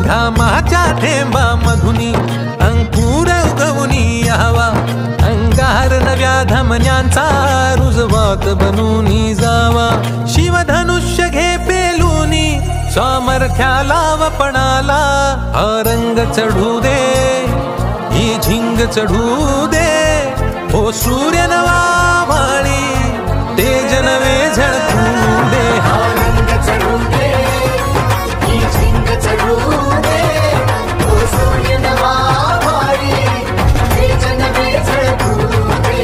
घामाच्या थेंबा मधुनी अंकुर उगवनी यावा, अंगार नव्या धमन्यांचा रुजवात बनूनी जावा. शिवधनुष्य घे पेलूनी सामर्थ्याला वपणाला, हा रंग चढू दे ही झिंग चढू दे. ओ सूर्य नवा वाळी तेज नवे झळकू दे, हा रंग चढू दे ही झिंग चढू दे. ओ सूर्य नवा वाळी तेज नवे झळकू दे.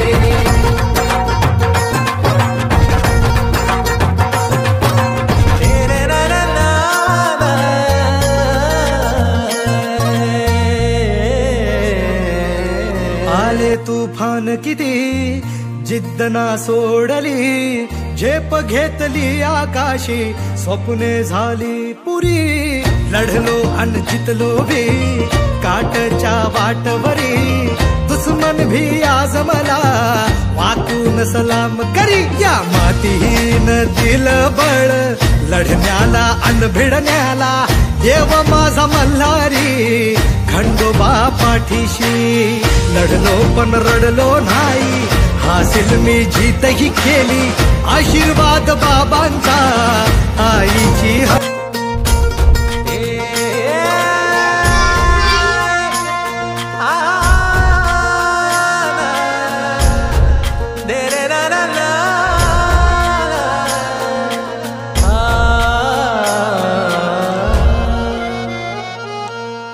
आले तुफान किती जिद्द ना सोडली, झेप घेतली आकाशी स्वप्ने झाली पुरी. लढलो अन जितलो भी काटच्या वाटवरी, दुश्मन भी आज मला वाकून सलाम करी. या मातीहीन दिल बळ लढण्याला अन भिडण्याला, देव माझा मल्हारी खंडोबा पाठीशी. लढलो पण रडलो नाही, हासिल मी जीतही केली, आशीर्वाद बाबांचा आईची.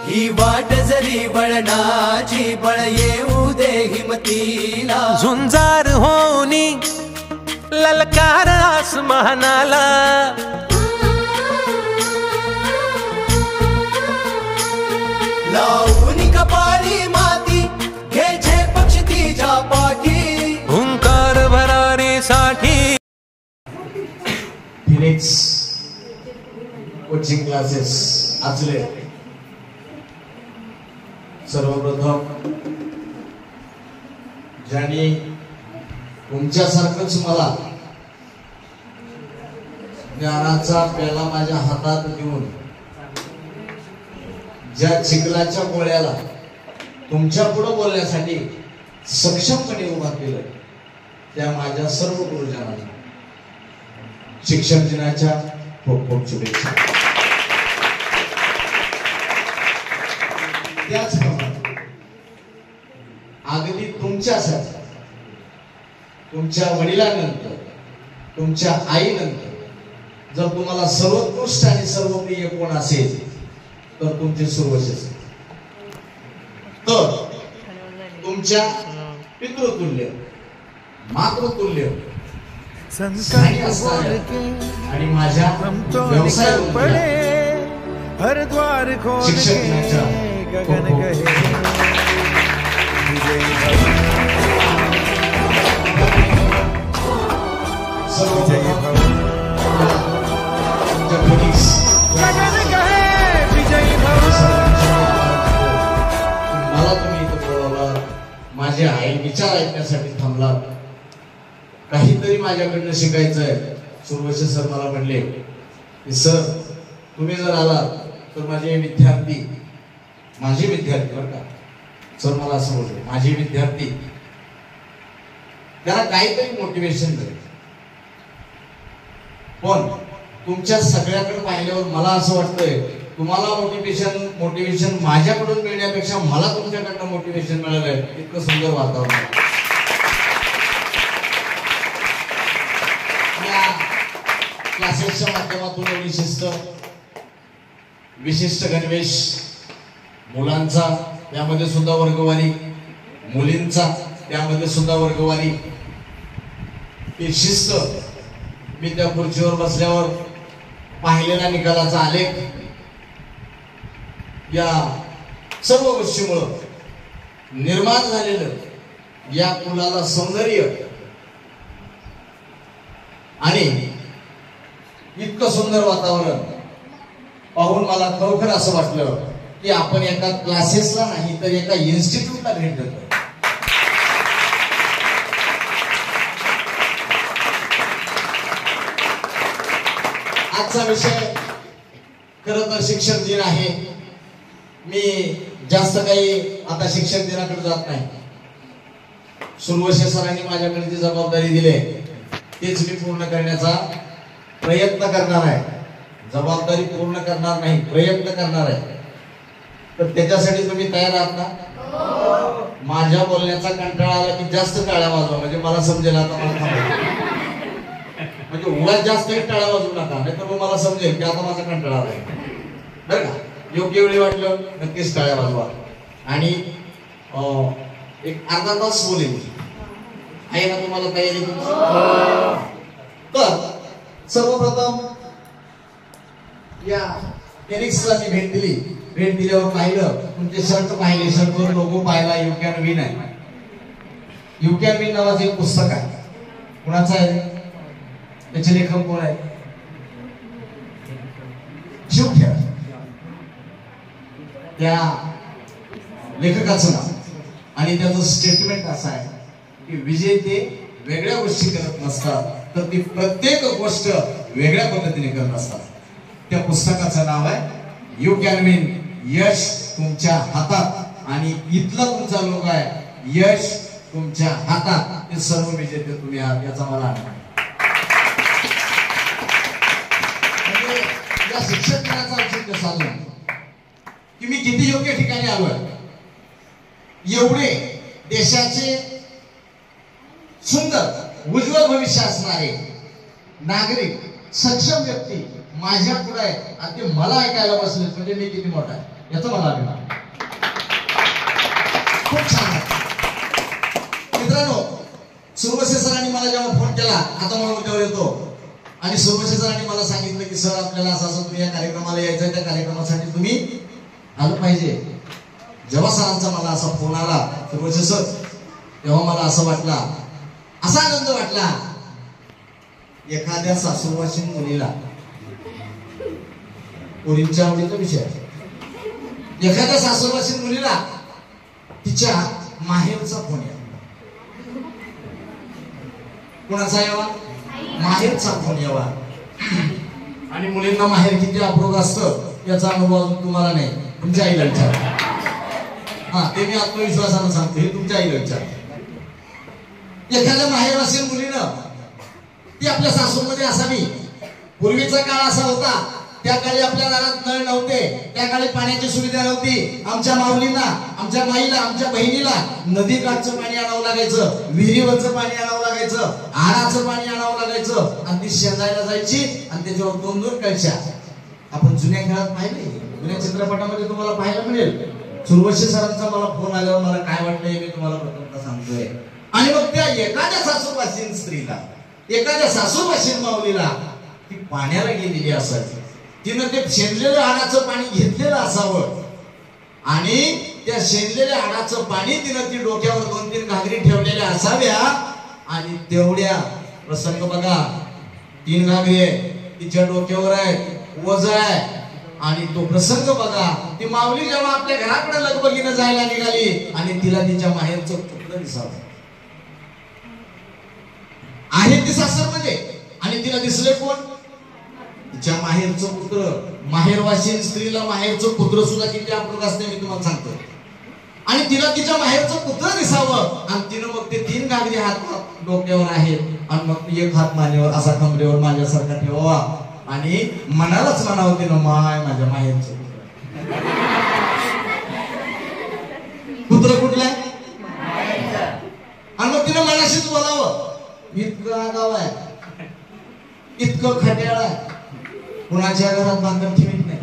ही वाट जरी बळणाची बळ येऊ दे हिमतीला. झुंजार होनी ललकार आसमानाला, लावून कपाळी माती घे झेप तिच्या पाठी. हुंकार भरारीसाठी फिनिक्स कोचिंग क्लासेस आचले. सर्वप्रथम ज्यांनी तुमच्यासारखंच मला ज्ञानाचा प्याला माझ्या हातात देऊन ज्या चिखलाच्या गोळ्याला तुमच्या पुढे बोलण्यासाठी सक्षमपणे उभा केलं, त्या माझ्या सर्व गुरुजनांना शिक्षक दिनाच्या खूप खूप शुभेच्छा. त्याचप्रमाणे अगदी तुमच्यासाठी तुमच्या वडिलांनंतर तुमच्या आईनंतर जर तुम्हाला सर्वोत्कृष्ट आणि सर्वप्रिय कोण असेल तर तुमचे सुरवंश. तर तुमच्या पितृतुल्य मातृतुल्य आणि माझ्या व्यवसाय शिक्षक दिनाच्या मला तुम्ही इथं बोलावलं, माझे आई विचार ऐकण्यासाठी थांबला, काहीतरी माझ्याकडनं शिकायचंय. सुरवंश सर मला म्हणले की सर तुम्ही जर आलात तर माझे विद्यार्थी बरं का सर, मला असं बोलले माझे विद्यार्थी त्याला काहीतरी मोटिवेशन करेल. पण तुमच्या सगळ्याकडे पाहिल्यावर मला असं वाटतंय तुम्हाला मोटिवेशन माझ्याकडून मिळण्यापेक्षा मला तुमच्याकडनं मोटिवेशन मिळालंय. इतकं सुंदर वातावरण. या क्लासेसच्या माध्यमातून एवढी शिस्त, विशिष्ट गणवेश, मुलांचा त्यामध्ये सुद्धा वर्गवारी, मुलींचा त्यामध्ये सुद्धा वर्गवारी, ही शिस्त मी त्या खुर्चीवर बसल्यावर पाहिलेला निकालाचा आलेख, या सर्व गोष्टीमुळे निर्माण झालेलं या कुलाला सौंदर्य आणि इतकं सुंदर वातावरण पाहून मला खरोखर असं वाटलं की आपण एका क्लासेसला नाही तर एका इन्स्टिट्यूटला भेट देतो. आजचा विषय खरं तर शिक्षक दिन आहे. मी जास्त काही आता शिक्षक दिनाकडे जात नाही. सुरवशे सरांनी माझ्याकडे जी जबाबदारी दिली तेच मी पूर्ण करण्याचा प्रयत्न करणार आहे. जबाबदारी पूर्ण करणार नाही, प्रयत्न करणार आहे. तर त्याच्यासाठी तुम्ही तयार आहात ना? माझ्या बोलण्याचा कंटाळा आला की जास्त टाळ्या वाजवा, म्हणजे मला समजेल आता मला थांबायचं. म्हणजे उगाच जास्त टाळ्या वाजवू नका, नाही तर मला समजेल की आता माझा कंटाळा आलाय. बरं का? योग्य वेळी वाटलं नक्कीच टाळ्या वाजवा. आणि एक अर्धा तास बोलेल. आहे ना तुम्हाला तयारी तुमची? तर सर्वप्रथम या टेनिक्सला मी भेट दिली. भेट दिल्यावर पाहिलं, तुमचे शर्ट पाहिले, शर्टवर लोगो पाहिला, यू कॅन विन आहे. यू कॅन विन नावाचं एक पुस्तक आहे. कुणाचं आहे? त्याचे लेखक कोण आहे? शिवखेर. त्या लेखकाचं नाव आणि त्याचं स्टेटमेंट असं आहे की विजेते वेगळ्या गोष्टी करत नसतात, तर ती प्रत्येक गोष्ट वेगळ्या पद्धतीने करत असतात. त्या पुस्तकाचं नाव आहे यू कॅन विन. यश तुमच्या हातात. आणि इथला तुमचा लोक आहे यश तुमच्या हातात. ते सर्व विजेते तुम्ही आहात याचा मला आनंद आहे. या शिक्षक दिनाचा औचित्य साधून की मी किती योग्य ठिकाणी आलोय. एवढे देशाचे सुंदर उज्ज्वल भविष्य असणारे नागरिक, सक्षम व्यक्ती माझ्या पुढे आहे आणि ते मला ऐकायला बसले, म्हणजे मी किती मोठा आहे याचा मला अभिमान. खूप छान आहे. मित्रांनो, सुरवशे सरांनी मला जेव्हा फोन केला, आता मला उद्यावर येतो, आणि सुरवशे सरांनी मला सांगितलं की सर आपल्याला असं असं तुम्ही या कार्यक्रमाला यायचं, त्या कार्यक्रमासाठी तुम्ही आलं पाहिजे. जेव्हा सरांचा मला असा फोन आला सुरवशे सर, तेव्हा मला असं वाटला, असा आनंद वाटला, एखाद्या सासूरवासीन मुलीला, पोरींच्या आवडीचा विषय, एखाद्या सासूरवासीन मुलीला तिच्या माहेरचा फोन यावा. कोणाचा यावा? माहेरचा फोन यावा. आणि मुलींना माहेर किती अप्रूप असतं याचा अनुभव अजून तुम्हाला नाही, तुमच्या आईला विचार. हा, ते मी आत्मविश्वासानं सांगतो, हे तुमच्या आईला विचार. एखाद्या माहेरवासीन मुलीनं ती आपल्या सासूमध्ये असावी. पूर्वीचा काळ असा होता, त्या काळी आपल्या घरात नळ नव्हते, त्या काळी पाण्याची सुविधा नव्हती. आमच्या माऊलींना, आमच्या माईला, आमच्या बहिणीला नदी काठचं पाणी आणावं लागायचं, विहिरीवरचं पाणी आणावं लागायचं, आडाचं पाणी आणावं लागायचं, आणि ती शेजायला जायची आणि त्याच्यावर 2-2 कळशा. आपण जुन्या काळात पाहिले, जुन्या चित्रपटामध्ये तुम्हाला पाहायला मिळेल. सुरवशे सरांचा मला फोन आल्यावर मला काय वाटलंय मी तुम्हाला प्रथमतः सांगतोय. आणि मग त्या एखाद्या सासूपाशीन स्त्रीला, एखाद्या सासूपाशीन माऊलीला ती पाण्याला गेलेली असावी. तिनं ते शेंदलेलं हाडाचं पाणी घेतलेलं असावं, आणि त्या शेंदलेल्या हाडाचं पाणी तिनं ती डोक्यावर 2-3 घागरी ठेवलेल्या असाव्या. आणि तेवढ्या प्रसंग बघा, 3 घागरी आहे, तिच्या डोक्यावर आहे, वज आहे, आणि तो प्रसंग बघा. ती माऊली जेव्हा आपल्या घराकडे लगबगीनं जायला निघाली आणि तिला तिच्या माहेरचं पुत्र दिसावं. आहे ती सासरमध्ये, आणि तिला दिसले कोण? तिच्या माहेरचं पुत्र. माहेरवासीन स्त्रीला माहेरचं पुत्र सुद्धा किती अप्रूप असते मी तुम्हाला सांगतो. आणि तिला तिच्या माहेरचं पुत्र दिसावं, आणि तिनं मग ते 3 घागरी हात डोक्यावर आहेत, आणि मग एक हात मानेवर असा कमरेवर माझ्यासारखा ठेवावा, आणि मनालाच म्हणावं तिनं, माय माझ्या माहेरचं पुत्र कुठलाय? आणि मग तिनं मनाशीच बोलावं. इतकं आगाव आहे, इतकं खट्याळ आहे, कुणाच्या घरात भाकर ठेवीत नाही,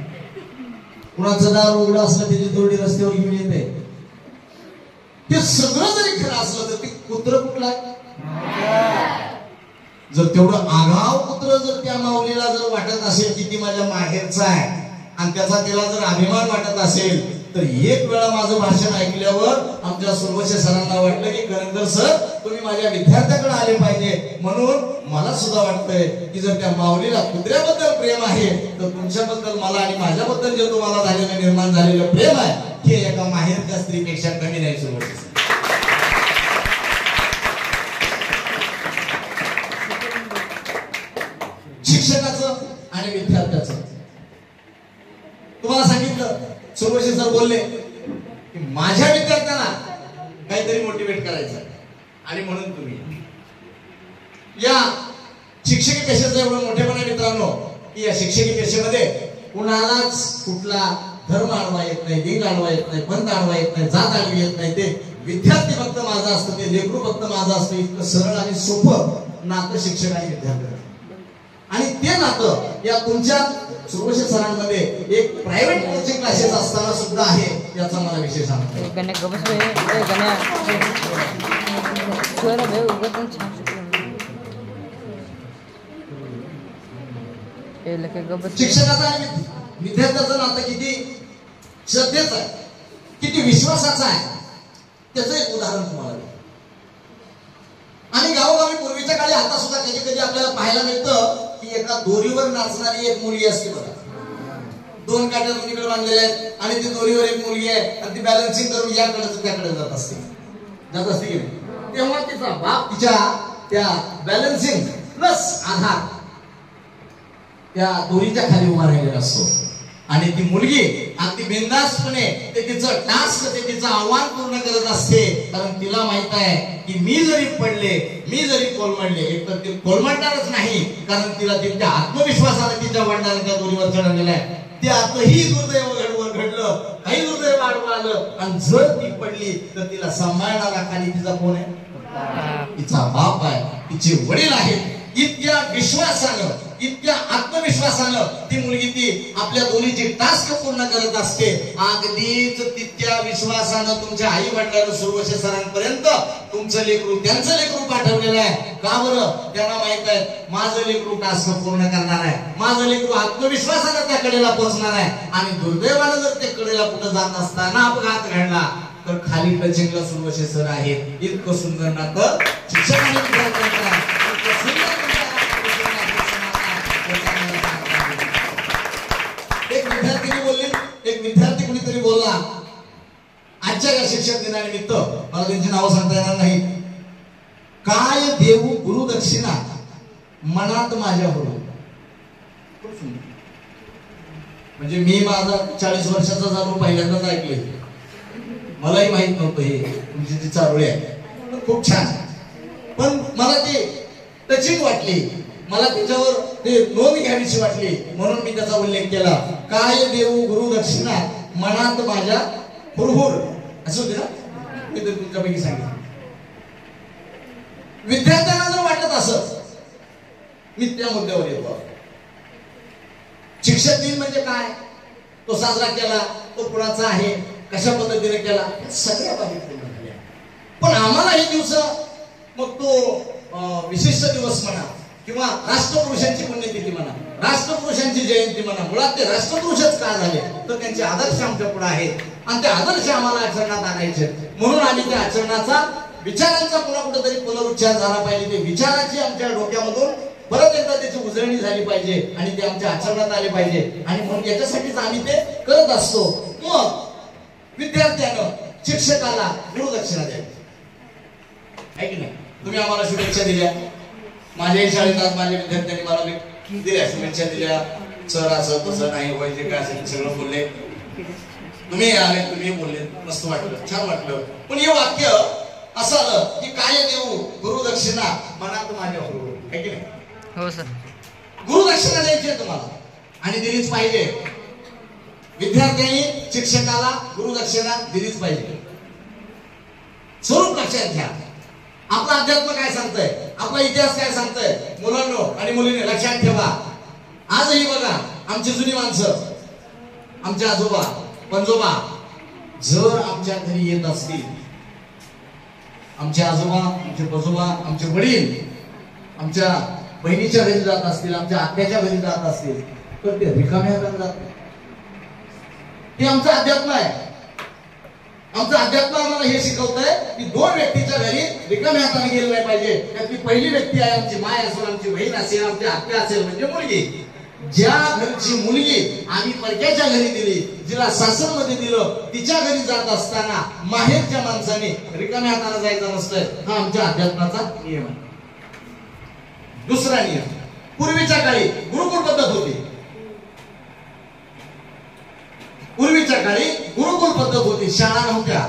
कुणाचं दार उघडं असलं त्याची तोडी रस्त्यावर घेऊन येते. ते सगळं जरी खरं असलं तर ते पुत्र कुठला आहे? जर तेवढं आगाव पुत्र जर त्या माऊलीला जर वाटत असेल की ती माझ्या माहेरचा आहे, आणि त्याचा तिला जर अभिमान वाटत असेल, तर एक वेळा माझं भाषण ऐकल्यावर आमच्या सुरवशे सरांना वाटलं की करंदर सर तुम्ही माझ्या विद्यार्थ्याकडे आले पाहिजे. म्हणून मला सुद्धा वाटतंय की जर त्या माऊलीला कुत्र्याबद्दल प्रेम आहे, तर तुमच्याबद्दल मला आणि माझ्याबद्दल जे तुम्हाला झालेलं निर्माण झालेलं प्रेम आहे, हे एका माहेरच्या स्त्रीपेक्षा कमी नाही. सुरवशे शिक्षकाचं आणि विद्यार्थ्याचं तुम्हाला सांगितलं, सुरवशी सर बोलले की माझ्या विद्यार्थ्यांना काहीतरी मोटिवेट करायचं आणि म्हणून तुम्ही या शिक्षकी पेशेचं एवढं मोठेपणा मित्रांनो की या शिक्षकी पेशेमध्ये कुणालाच कुठला धर्म आडवा येत नाही, लिंग आडवा येत नाही, पंथ आडवा येत नाही, जात आडवी येत नाही. ते विद्यार्थी फक्त माझा असतं, ते लेकरू फक्त माझा असतं. इतकं सरळ आणि सोपं नातं शिक्षक आणि विद्यार्थी आणि ते नातं या तुमच्या सुरवशी सरांमध्ये एक प्रायव्हेट कोचिंग क्लासेस असताना सुद्धा आहे याचा मला विशेष आनंद आहे. शिक्षकाचा आणि विद्यार्थ्याचं नातं किती श्रद्धेचं आहे, किती विश्वासाचं आहे त्याचं एक उदाहरण तुम्हाला देतो. आणि गावोगावी पूर्वीच्या काळी आता सुद्धा कधी कधी आपल्याला पाहायला मिळतं की एका दोरीवर नाचणारी एक मुलगी असते बघा. दोन काट्या दोन्हीकडे बांधलेल्या आहेत आणि ती दोरीवर एक मुलगी आहे आणि ती बॅलन्सिंग करून याकडे त्याकडे जात असते की नाही. तेव्हा तिचा बाप तिच्या त्या बॅलन्सिंग प्लस आधार त्या दोरीच्या खाली उभा राहिलेला असतो आणि ती मुलगी अगदी बिनधास्तपणे ते तिचं टास्क, ते तिचं आव्हान पूर्ण करत असते. कारण तिला माहित आहे की मी जरी पडले, मी जरी कोलमडले, एक तर ती कोलमडणारच नाही कारण तिला तिच्या आत्मविश्वासाने तिच्या वडिलांनी त्या दोरीवर चढवलेला आहे. ते आताही दुर्दैव घडलं, काही दुर्दैव आडवं आलं आणि जर ती पडली तर तिला सांभाळणारा खाली तिचा कोण आहे? तिचा बाप आहे, तिचे वडील आहेत. इतक्या विश्वासानं, इतक्या आत्मविश्वासानं ती मुलगी ती आपल्या दोन्हीची टास्क पूर्ण करत असते. अगदीच तितक्या विश्वासानं तुमच्या आई वडिलांना सुरवशी सरांपर्यंत तुमचं लेकरू, त्यांचं लेकरू पाठवलेलं आहे. का बरं? त्यांना माहित आहे माझं लेकरू टास्क पूर्ण करणार आहे, माझं लेकरू आत्मविश्वासानं त्या कडेला पोहोचणार आहे. आणि दुर्दैवानं जर त्या कडेला कुठं जात असताना अपघात घडला तर खाली टचिंगला सुरवशी सर आहेत. इतकं सुंदर नातं शिक्षकांनी विद्यार्थ्यांना एक विद्यार्थी बोलली, एक विद्यार्थी कुणीतरी बोलला आजच्या या शिक्षक दिनानिमित्त, मला त्यांची नावं सांगता येणार नाही. काय देऊ गुरुदक्षिणा मनात माझ्या होऊ. म्हणजे मी माझा 40 वर्षाचा झालो पहिल्यांदाच ऐकले, मलाही माहित नव्हतं हे तुमची जी चारोळी आहे. खूप छान, पण मला ते टचिंग वाटली, मला त्याच्यावर ते नोंद घ्यावीशी वाटली म्हणून मी त्याचा उल्लेख केला. काय देऊ गुरुदक्षिणा मनात माझ्या हुरहुर, असं होते ना, मी तर तुमच्यापैकी सांगितलं. विद्यार्थ्यांना जर वाटत असं, मी त्या मुद्द्यावर येतो. शिक्षक दिन म्हणजे काय, तो साजरा केला, तो कुणाचा आहे, कशा पद्धतीने केला, सगळ्या बाबी पूर्ण झाल्या. पण आम्हाला हे दिवस, मग तो विशिष्ट दिवस म्हणा किंवा राष्ट्रपुरुषांची पुण्यतिथी म्हणा, राष्ट्रपुरुषांची जयंती म्हणा, मुळात ते राष्ट्रपुरुषच का झाले तर त्यांचे आदर्श आमच्या पुढे आहेत आणि ते आदर्श आम्हाला आचरणात आणायचे. म्हणून आम्ही त्या आचरणाचा, विचारांचा पुन्हा कुठेतरी पुनरुच्चार झाला पाहिजे. ते विचाराची आमच्या डोक्यामधून परत एकदा त्याची उजळणी झाली पाहिजे आणि ते आमच्या आचरणात आले पाहिजे. आणि म्हणून याच्यासाठीच आम्ही ते करत असतो. मग विद्यार्थ्यानं शिक्षकाला गुरुदक्षिणा द्यावी आहे की नाही. तुम्ही आम्हाला शुभेच्छा दिल्या, माझ्याही शाळेत आज माझ्या विद्यार्थ्यांनी मला दिल्या शुभेच्छा दिल्या. सर असं तसं नाही व्हायचे काय असेल सगळं बोलले, तुम्ही आले, तुम्ही बोलले, मस्त वाटलं, छान वाटलं. पण हे वाक्य असं आलं की काय देऊ गुरुदक्षिणा मनात माझ्या होऊ, आहे की नाही. हो सर, गुरुदक्षिणा द्यायची आहे तुम्हाला आणि दिलीच पाहिजे. विद्यार्थ्यांनी शिक्षकाला गुरुदक्षिणा दिलीच पाहिजे. स्वरूप लक्षात घ्या. आपला अध्यात्म काय सांगतंय, आपला इतिहास काय सांगतंय, मुलांनो आणि मुलींनी लक्षात ठेवा. आजही बघा आमची जुनी माणसं, आमचे आजोबा पंजोबा जर आमच्या घरी येत असतील, आमचे आजोबा, आमचे पंजोबा, आमचे वडील आमच्या बहिणीच्या घरी जात असतील, आमच्या आत्याच्या घरी जात असतील तर ते रिकाम्या हाताने जात नाही. ते आमचं अध्यात्म आहे. आमचं अध्यात्म आम्हाला हे शिकवतंय की दोन व्यक्तीच्या घरी रिकाम्या हाताने गेलं नाही पाहिजे. त्यातली पहिली व्यक्ती आहे आमची माय असेल, आमची बहीण असेल, आमची आत्या असेल, म्हणजे मुलगी. ज्या घरची मुलगी आम्ही परक्याच्या घरी दिली, जिला सासरमध्ये दिलं, तिच्या घरी जात असताना माहेरच्या माणसाने रिकाम्या हाताने जायचं नसतंय. हा आमच्या अध्यात्माचा नियम आहे. दुसरा नियम, पूर्वीच्या काळी गुरुकुल पद्धत होती. पूर्वीच्या काळी गुरुकुल पद्धत होती, शाळा नव्हत्या,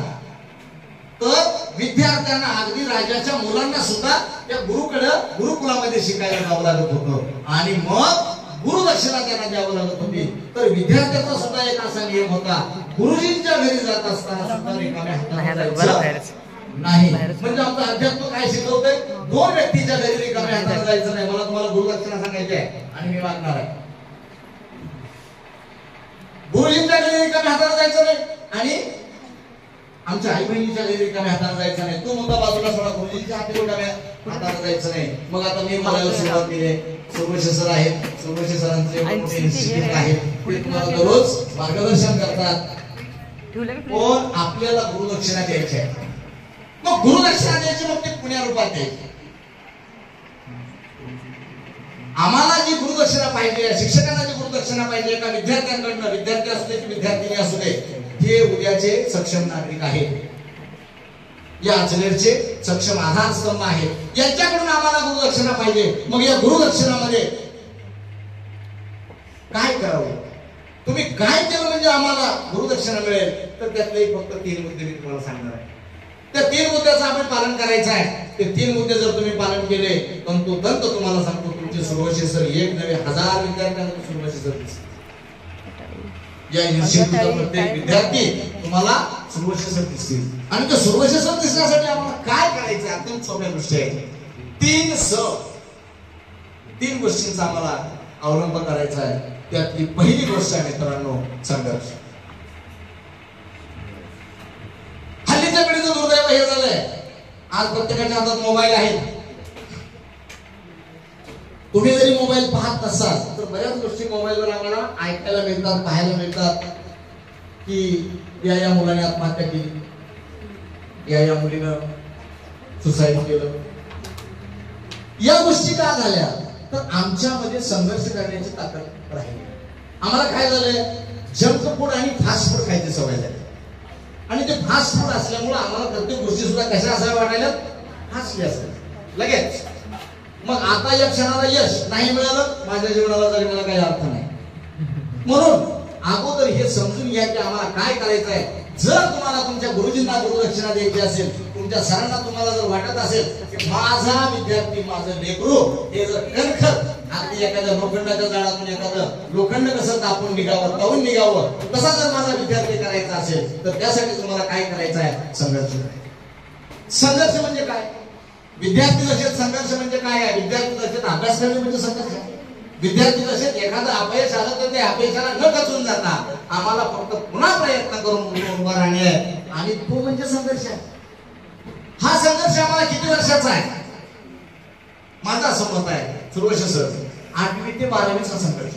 तर विद्यार्थ्यांना अगदी राजाच्या मुलांना सुद्धा त्या गुरुकुलामध्ये शिकायला जावं लागत होतं आणि मग गुरुदक्षिणा त्यांना द्यावं लागत होती. तर विद्यार्थ्याचा सुद्धा एक असा नियम होता, गुरुजींच्या घरी जात असताना सुद्धा रिकाम्या हाताने जायचं नाही. म्हणजे आमचं अध्यात्म काय शिकवतंय, दोन व्यक्तीच्या घरी रिकाम्या हाताने जायचं नाही. मला तुम्हाला गुरुदक्षिणा सांगायची आहे आणि मी मागणार आहे. गुरुजींच्या घरी रिकाम्या हाताने जायचं नाही आणि आमच्या आई बहिणीच्या घरी रिकाम्या हाताने जायचं नाही. तो मुद्दा बाजूला सोडा, गुरुजींच्या हाती रिकाम्या हाताने जायचं नाही. मग आता मी बोलायला सुरुवात केली. सुरवशे सर आहेत, सुरवशे सरांचे मोठे इन्स्टिट्यूट आहे, ते तुम्हाला दररोज मार्गदर्शन करतात. पण आपल्याला गुरुदक्षिणा द्यायची आहे. मग गुरुदक्षिणा द्यायची, मग ते पुण्या रूपात द्यायची. आम्हाला जी गुरुदक्षिणा पाहिजे, शिक्षकांना जी गुरुदक्षिणा पाहिजे, एका विद्यार्थ्यांकडनं, विद्यार्थी असू दे की विद्यार्थिनी असू दे, हे उद्याचे सक्षम नागरिक आहेत, या अजमेरचे सक्षम आधारस्तंभ आहेत, यांच्याकडून आम्हाला गुरुदक्षिणा पाहिजे. मग या गुरुदक्षिणामध्ये काय करावं, तुम्ही काय केलं म्हणजे आम्हाला गुरुदक्षिणा मिळेल, तर त्यातले फक्त 3 मुद्दे मी तुम्हाला सांगणार आहे. त्या 3 मुद्द्याचं आपण पालन करायचं आहे. ते 3 मुद्दे जर तुम्ही पालन केले, तंतोतंत तुम्हाला सांगतो, तुमचे सुरवशे सर एक नव्हे 1000 विद्यार्थ्यांना सुरवशे सर दिसतील. या इन्स्टिट्यूटचा प्रत्येक विद्यार्थी तुम्हाला सुरवशे सर दिसतील. आणि त्या सुरवशे सर दिसण्यासाठी आम्हाला काय करायचं, अत्यंत सोप्या गोष्टी आहेत. 3 गोष्टींचा आम्हाला अवलंब करायचा आहे. त्यातली पहिली गोष्ट आहे मित्रांनो, संघर्ष. हल्लीच्या पिढीचं दुर्दैव हे झालंय, आज प्रत्येकाच्या हातात मोबाईल आहे. तुम्ही जरी मोबाईल पाहत नसाल तर बऱ्याच गोष्टी मोबाईलवर आम्हाला ऐकायला मिळतात, पाहायला मिळतात की या मुलाने आत्महत्या केली, या मुलीनं सुसाईड केलं. या गोष्टी का झाल्या, तर आमच्यामध्ये संघर्ष करण्याची ताकद राहिली. आम्हाला काय झालंय, जंक फूड आणि फास्ट फूड खायची सवय झाली. आणि ते फास्ट फूड असल्यामुळे आम्हाला प्रत्येक गोष्टी सुद्धा कशा असाव्या वाटायला, फास्ट असाव्या लगेच. मग आता या क्षणाला यश नाही मिळालं, माझ्या जीवनाला जगण्याला काही अर्थ नाही. म्हणून अगोदर हे समजून घ्या की आम्हाला काय करायचं आहे. जर तुम्हाला तुमच्या गुरुजींना गुरुदक्षिणा द्यायची असेल, तुमच्या सरांना तुम्हाला जर वाटत असेल की माझा विद्यार्थी, माझं लेकरू हे जर खरखर अगदी एखाद्या लोखंडाच्या जाळातून एखादं लोखंड कसं तापून निघावं, तावून निघावं, तसा जर माझा विद्यार्थी करायचा असेल, तर त्यासाठी तुम्हाला काय करायचं आहे, संघर्ष. संघर्ष म्हणजे काय, विद्यार्थी दशेत संघर्ष म्हणजे काय आहे. विद्यार्थी दशेत अभ्यास करणे म्हणजे संघर्ष आहे. विद्यार्थी दशेत एखादं अपयश आलं तर ते अपयशाला न खचून जाता आम्हाला फक्त पुन्हा प्रयत्न करून उभं राहणे आहे, आणि तो म्हणजे संघर्ष आहे. हा संघर्ष आम्हाला किती वर्षाचा आहे, माझं असं मत आहे सुरवशे सर, 8वी ते 12वीचा संघर्ष.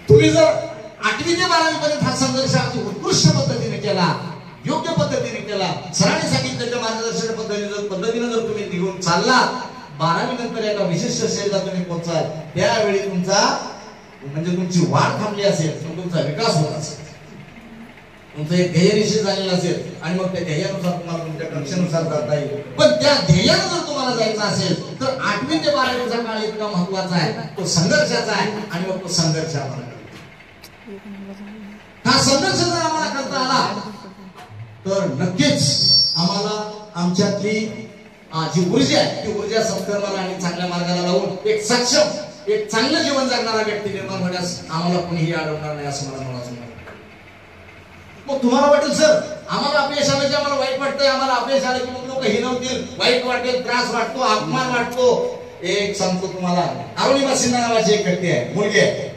तुम्ही जर 8वी ते 12वी पर्यंत हा संघर्ष अगदी उत्कृष्ट पद्धतीने केला, योग्य पद्धतीने केला, सरांनी सांगितलेल्या मार्गदर्शन पद्धतीने जर तुम्ही निघून चालला, 12वी नंतर एका विशिष्ट स्टेजला तुम्ही पोहोचाल, त्यावेळी तुमचा म्हणजे तुमची वाढ थांबली असेल, तुमचा विकास होत असेल, तुमचं एक ध्येय निश्चित झालेलं असेल, आणि मग त्या ध्येयानुसार तुम्हाला तुमच्या कक्षेनुसार जाता येईल. पण त्या ध्येयाला जर तुम्हाला जायचं असेल तर 8वी ते 12वीचा काळ इतका महत्वाचा आहे, तो संघर्षाचा आहे. आणि मग तो संघर्ष आम्हाला, हा संघर्ष जर आम्हाला करता आला तर नक्कीच आम्हाला आमच्यातली जी ऊर्जा आहे ती ऊर्जा सत्कर्माला आणि चांगल्या मार्गाला लावून एक सक्षम, एक चांगलं जीवन जगणारा व्यक्ती निर्माण होण्यास आम्हाला कोणीही अडवणार नाही, असं मला म्हणायचं. मग तुम्हाला वाटेल सर आम्हाला अपयश आलं की आम्हाला वाईट वाटतंय, आम्हाला अपयश आलं की मग लोक हिनवतील, वाईट वाटेल, त्रास वाटतो, अपमान वाटतो. एक सांगतो तुम्हाला, अरुणिमा सिन्हा नावाची एक व्यक्ती आहे, मुलगी आहे,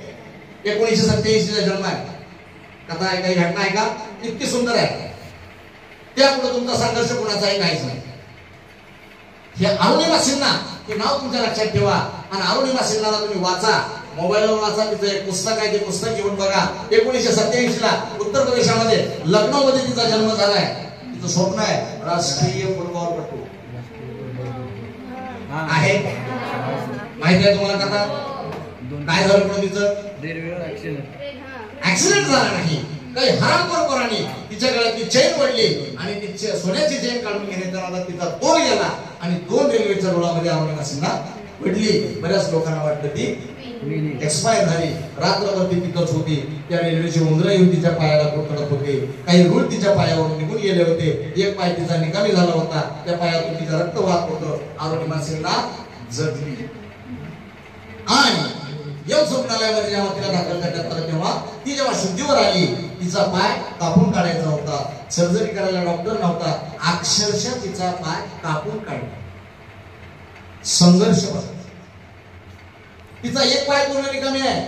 1987 जन्म आहे. कथा आहे, काही घटना आहे का, इतकी सुंदर आहे. त्यापुढे तुमचा संघर्ष कोणाचाही काहीच नाही. हे अरुणिमा सिन्हा हे नाव तुमच्या लक्षात ठेवा, आणि अरुणिमा सिन्हाला तुम्ही वाचा, मोबाईलवर वाचा, तिचं एक पुस्तक आहे, ते पुस्तक घेऊन बघा. 1987 ला उत्तर प्रदेशामध्ये लखनौ मध्ये तिचा जन्म झालाय. तिचं स्वप्न आहे राष्ट्रीय फुटबॉलपटू आहे. माहिती आहे तुम्हाला कथा, काय झालं पण तिचं ऍक्सिडेंट झाला नाही, काही हरामखोरांनी तिच्या गळ्यातली चेन ओढली आणि तिच्या सोन्याची चेन काढून घेण्याच्या नादात तिचा तोल गेला आणि 2 रेल्वेच्या रुळामध्ये अरुणिमा सिन्हा पडली. बऱ्याच लोकांना वाटतं ती एक्सपायर झाली. रात्रभर तिथंच होती. त्या रेल्वेची उंदरही तिच्या पायाला कोकणत होते. काही रूळ तिच्या पायावरून निघून गेले होते. एक पाय तिचा निकामी झाला होता. त्या पायातून तिचं रक्त वाहत होतं. अरुणिमा सिन्हा जगली. आणि या रुग्णालयामध्ये जेव्हा तिला दाखल करण्यात आलं तेव्हा ती जेव्हा शुद्धीवर आली, तिचा पाय कापून काढायचा होता. सर्जरी करायला डॉक्टर नव्हता. अक्षरशः तिचा पाय कापून काढला. संघर्ष. तिचा एक पाय पूर्ण निकामी आहे.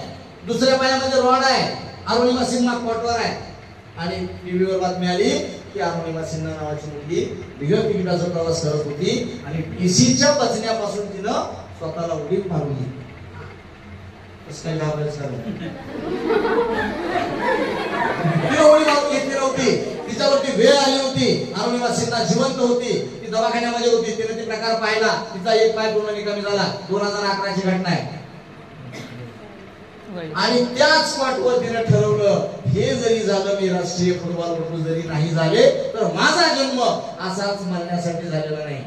दुसऱ्या पायामध्ये रॉड आहे. अरुणिमा सिन्हा कॉटवर आहे. आणि टीव्हीवर बातमी आली की अरुणिमा सिन्हा नावाची मुलगी बिगर तिकिटाचा प्रवास करत होती आणि टीसीच्या बसण्यापासून तिनं स्वतःला उडी मारली. कसं काय घाबरायचं? तिला उडी मारून घेतली नव्हती. तिच्यावरती वेळ आली होती. अरुणिमा सिन्हा जिवंत होती. ती दवाखान्यामध्ये होती. तिने ते प्रकार पाहिला. तिचा एक पाय पूर्ण निकामी झाला. 2011 ची घटना आहे. आणि त्याच स्पॉटवर तिने ठरवलं, हे जरी झालं, मी राष्ट्रीय फुटबॉलपटू जरी नाही झाले तर माझा जन्म असाच मरण्यासाठी झालेला नाही.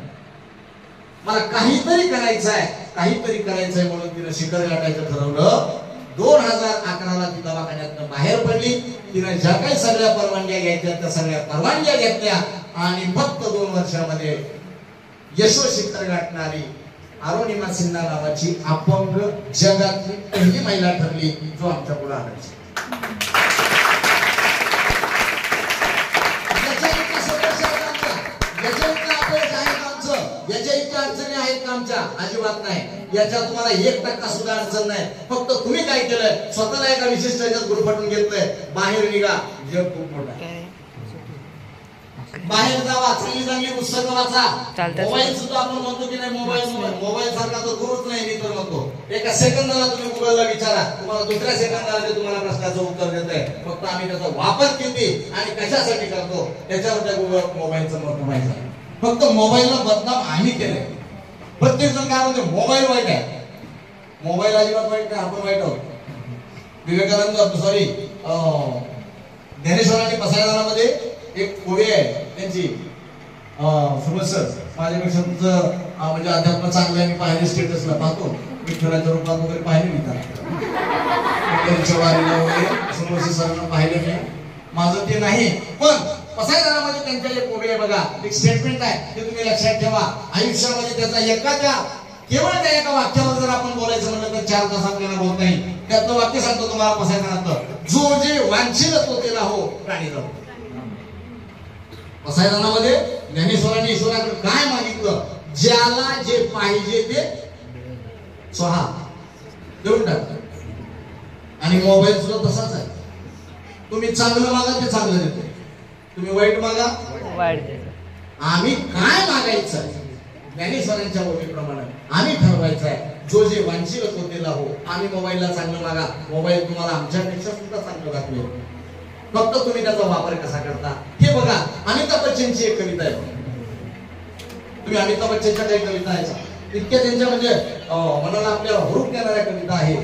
मला काहीतरी करायचं आहे, काहीतरी करायचंय म्हणून तिने शिखर गाठायचं ठरवलं. 2011 ती दवाखान्यातून बाहेर पडली. तिने ज्या काही सगळ्या परवानग्या घ्यायच्या त्या सगळ्या परवानग्या घेतल्या आणि फक्त 2 वर्षामध्ये यशस्वी शिखर गाठणारी अरुणिमा सिन्हा नावाची अपंग जगातली पहिली महिला ठरली जो आमच्या पुढे आणायची. याच्या इतक्या अडचणी आहेत का आमच्या? अजिबात नाही. याच्या तुम्हाला 1% सुद्धा अडचण नाही. फक्त तुम्ही काय केलंय, स्वतःला एका विशिष्ट याच्यात गुरफटून घेतलंय. बाहेर निघा, जग खूप मोठा आहे. बाहेर जावा, चांगली चांगली पुस्तकं वाचा. मोबाईल सुद्धा आपण म्हणतो की नाही, मोबाईल सारखा तर गुरुच नाही. मी तर म्हणतो एका सेकंदाला तुम्ही गुगलला विचारा, तुम्हाला दुसऱ्या सेकंदाला ते तुम्हाला प्रश्नाचं उत्तर देतंय. फक्त आम्ही त्याचा वापर किती आणि कशासाठी करतो त्याच्यावर त्या गुगल मोबाईलचं महत्व माहिती. फक्त मोबाईलला बदनाम आम्ही केलंय. प्रत्येक जण काय म्हणते मोबाईल वाईट आहे. मोबाईल अजिबात वाईट नाही, आपण वाईट आहोत. विवेकानंद सॉरी ज्ञानेश्वरांनी पसायदानामध्ये एक ओवी आहे त्यांची. सर माझ्यापेक्षा तुमचं म्हणजे अध्यात्म चांगलं आहे. मी पाहिले स्टेटसला पाहतो. विठ्ठलाच्या रूपात वगैरे पाहिले मी वारीला वगैरे समोरचे सरांना पाहिले मी. माझं ते नाही, पण पसायदानामध्ये त्यांच्या एक ओवी आहे बघा, एक स्टेटमेंट आहे, ते तुम्ही लक्षात ठेवा. आयुष्यामध्ये त्याचा केवळ त्या एका वाक्यावर जर आपण बोलायचं म्हणलं तर 4 तास आपल्याला बोलत नाही. त्यातलं वाक्य सांगतो तुम्हाला पसायदानातलं, जो जे वांछित तो तेला हो प्राणी जाऊ. पसायदानामध्ये ज्ञानेश्वरांनी ईश्वराकडे काय मागितलं, ज्याला जे पाहिजे ते स्वहा देऊन टाकतो. आणि मोबाईल सुद्धा तसाच आहे. तुम्ही चांगलं मागा ते चांगलं देतो, तुम्ही वाईट मागा वाईट देतो. आम्ही काय मागायचं आहे ज्ञानेश्वरांच्या ओळीप्रमाणे आम्ही ठरवायचं आहे, जो जे वांछित तो तेला हो. आम्ही मोबाईलला चांगलं मागा, मोबाईल तुम्हाला आमच्यापेक्षा सुद्धा चांगलं दाखवेल. फक्त तुम्ही त्याचा वापर कसा करता हे बघा. अमिताभ बच्चनची एक कविता आहे. तुम्ही अमिताभ बच्चनच्या काही कविता आहेत इतक्या त्यांच्या म्हणजे मनाला आपल्याला हुरूप देणाऱ्या कविता आहे.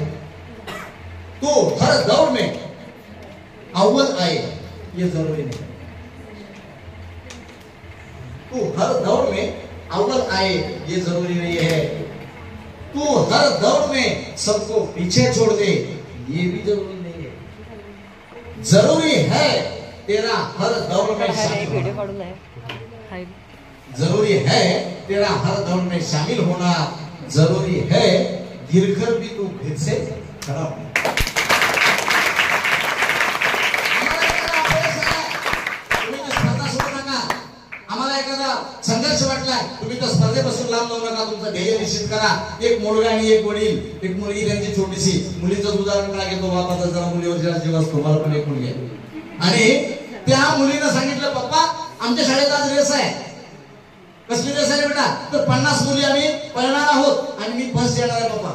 तो हर दौर में अव्वल आए ये जरूरी नहीं. तू हर दौर में अव्वल आए ये जरूरी नहीं है. तू हर दौर में सबको पीछे छोड़ दे ये भी जरूरी नहीं है. जरूरी है तेरा हर दौर में शामिल होना. जरूरी है तेरा हर दौर में शामिल होना. जरूरी है गिरकर भी तू फिर से खड़ा होना. संघर्ष वाटलाय, तुम्ही तर स्पर्धेपासून लांब जाऊ नका. तुमचं ध्येय निश्चित करा. एक मुलगा आणि एक वडील, एक मुलगी त्यांची छोटीशी. मुलीचं उदाहरण काय घेतो, बापाचा जरा मुलीवर जीव असतो. मला पण एक मुलगी आहे आणि त्या मुलीनं सांगितलं, पप्पा आमच्या शाळेत आज रेस आहे. कसली रेस आहे बेटा? तर 50 मुली आम्ही पळणार आहोत आणि मी फर्स्ट येणार आहे पप्पा.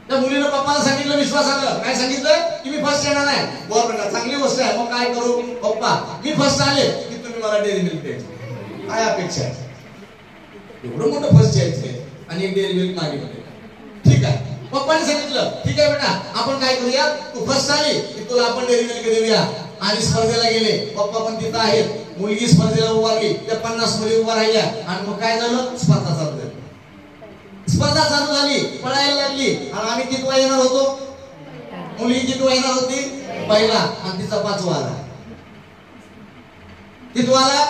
त्या मुलीनं पप्पाला सांगितलं, विश्वास आलं. काय सांगितलं की मी फर्स्ट येणार आहे. बरं बेटा चांगली गोष्ट आहे, मग काय करू पप्पा, मी फर्स्ट आले की तुम्ही मला डेअरी मिल्क द्यायची. काय अपेक्षा आहे? एवढं मोठं फर्स्ट यायचंय आणि एक डेअरी मिल्क मागितलं. ठीक आहे, पप्पाने सांगितलं ठीक आहे बेटा आपण काय करूया, तू फर्स्ट आली की तुला आपण डेअरी मिल्क देऊया. आणि स्पर्धेला गेले, पप्पा पण तिथं आहेत. मुलगी स्पर्धेला उभारली, त्या 50 मुली उभा राहिल्या आणि मग काय झालं, स्पर्धा चालू झाली. स्पर्धा चालू झाली, पळायला लागली आणि आम्ही कितवा येणार होतो? मुलगी कितवा येणार होती? पहिला, आणि तिचा 5वा आला. कितवा आला?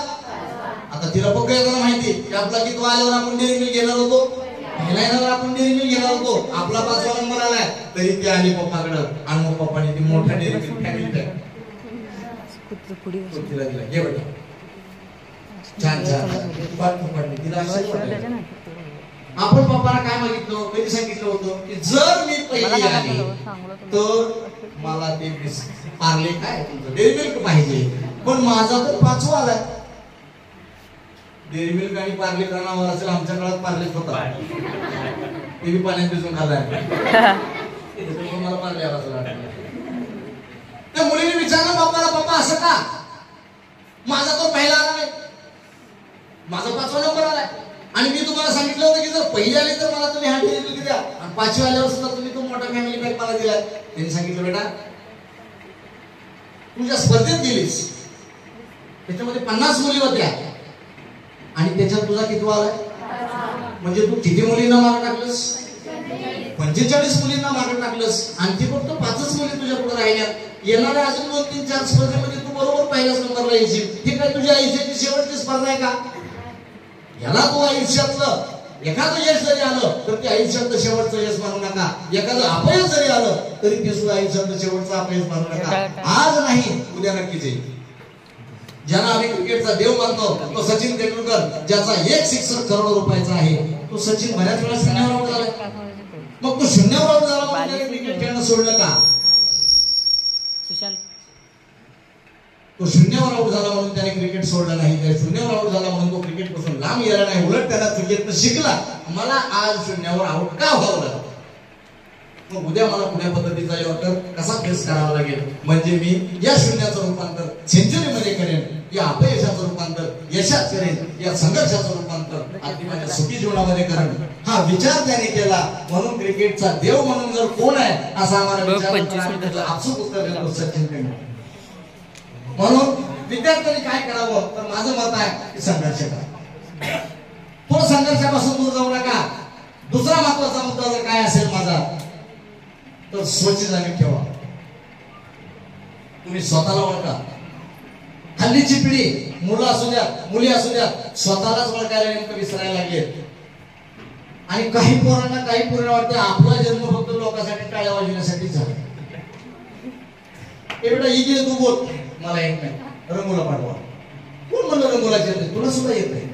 आता तिला पक्क येताना माहिती की आपला कितवा आल्यावर आपण डेअरी मिल्क घेणार होतो, पहिला येणार आपण डेअरी मिल्क घेणार होतो. आपला 5वा नंबर आलाय तरी ती आली पप्पाकडे आणि मग पप्पाने ती मोठा डेअरी मिल्क फॅमिली पॅक तिला दिला. घे बेटा, छान छान पडली तिला. आपण पप्पाला काय मागितलं, कधी सांगितलं होतं की जर मी पहिली आली तर मला ते पार्ले काय तुमचं डेअरी मिल्क पाहिजे, पण माझा तर 5वा आलाय. डेअरी मिल्क आणि पार्ले करणार असेल, आमच्या काळात पार्लेच होता, ते बी पाण्यात भिजून खाल्लाय. मला पार्ले आला. त्या मुलीने विचारलं पप्पाला, पप्पा असं का? माझा तो पहिला आला नाही, माझा 5वा नंबर आलाय आणि मी तुम्हाला सांगितलं होतं की जर पहिली आली तर मला तुम्ही हा डेअरी मिल्क द्या, आणि 5वी आल्यावर सुद्धा तुम्ही तो मोठा फॅमिली पॅक मला दिलाय. त्यांनी सांगितलं बेटा तुझ्या स्पर्धेत गेलीस, त्याच्यामध्ये 50 मुली होत्या आणि त्याच्यात तुझा कितवा आलाय? म्हणजे तू किती मुलींना मागे टाकलंस? 45 मुलींना मागे टाकलंस आणि ती फक्त 5च मुली तुझ्या पुढे राहिल्या. येणाऱ्या अजून 2, 3, 4 स्पर्धेमध्ये तू बरोबर पहिल्याच नंबरला येशील. ही काय तुझ्या आयुष्याची शेवटची स्पर्धा आहे का? याला तू आयुष्यातलं एखादं यश जरी आलं तर ते आयुष्यातलं शेवटचं यश मानू नका. एखादं अपयश जरी आलं तरी ते सुद्धा आयुष्यातलं शेवटचं अपयश मानू नका. आज नाही उद्या नक्कीच येईल. ज्याला आम्ही क्रिकेटचा देव मानतो तो सचिन तेंडुलकर, ज्याचा 1 सिक्सर करोड रुपयाचा आहे, तो सचिन बऱ्याच वेळा शून्यावर आउट झाला. मग तो शून्यावर आउट झाला म्हणजे क्रिकेट खेळणं सोडलं का? तो शून्यावर आउट झाला म्हणून त्याने क्रिकेट सोडलं नाही, त्या शून्यावर आउट झाला म्हणून तो क्रिकेट पासून लांब गेला नाही, उलट त्याला क्रिकेटनं शिकला. मला आज शून्यावर आउट का व्हावं लागलं? मग उद्या मला कुठल्या पद्धतीचा यॉर्कर कसा फेस करावा लागेल, म्हणजे मी या शून्याचं रूपांतर सेंचुरी मध्ये करेन, या अपयशाचं रूपांतर यशात करेन, या संघर्षाचं रूपांतर अगदी माझ्या सुखी जीवनामध्ये करेन. हा विचार त्याने केला. म्हणून क्रिकेटचा देव म्हणून जर कोण आहे असा आम्हाला विचार आपसूक उत्तर देतो सचिन तेंडुलकर. म्हणून विद्यार्थ्यांनी काय करावं तर माझं मत आहे की संघर्ष करा. तो संघर्षापासून दूर जाऊ नका. दुसरा महत्वाचा मुद्दा जर काय असेल माझा तर स्वच्छ जागी ठेवा. तुम्ही स्वतःला ओळखा. हल्लीची पिढी मुलं असू द्या मुली असू द्या स्वतःलाच ओळखायला नेमकं विसरायला लागले. आणि काही पोरांना काही पूर्ण वाटतं आपला जन्म फक्त लोकांसाठी टाळ्या वाजवण्यासाठी झाला. एवढा इकडे तू बोल मला येत नाही, रंगोला पाठवा. कोण म्हणलं रंगोलाची येते? तुला सुद्धा येत नाही.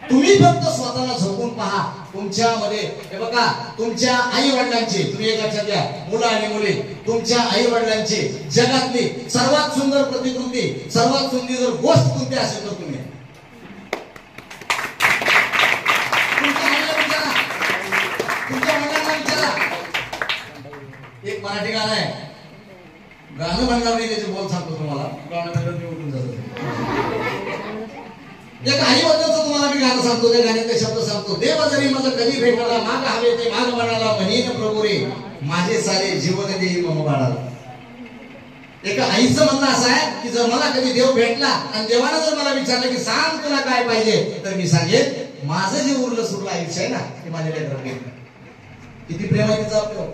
तुम्ही फक्त स्वतःला झोपून पहा. तुमच्यामध्ये हे बघा, तुमच्या आई वडिलांची, तुम्ही एक लक्षात घ्या मुलं आणि मुली, तुमच्या आई वडिलांची जगातली सर्वात सुंदर प्रतिकृती, सर्वात सुंदर गोष्ट कोणती असेल तर तुम्ही तुमच्या आईला विचारा, तुमच्या मुलांना विचारा. एक मराठी गाणं आहे, गाणं म्हणणार नाही त्याचे बोल सांगतो तुम्हाला, गाणं म्हणलं मी उठून जातो. एक आईबद्दलचं तुम्हाला मी गाणं सांगतो, त्या गाण्याचे शब्द सांगतो. देव जरी मला कधी भेटला, माग हवे ते माग म्हणाला, म्हणीन प्रभू रे माझे सारे जीवन देई मम बाळाला. एका आईचं म्हणणं असं आहे की जर मला कधी देव भेटला आणि देवानं जर मला विचारलं की सांग तुला काय पाहिजे, तर मी सांगेन माझं जे उरलं सुरलं आयुष्य आहे ना ते माझ्या लेकराला घेतलं. किती प्रेम आहे तिचं आपलं,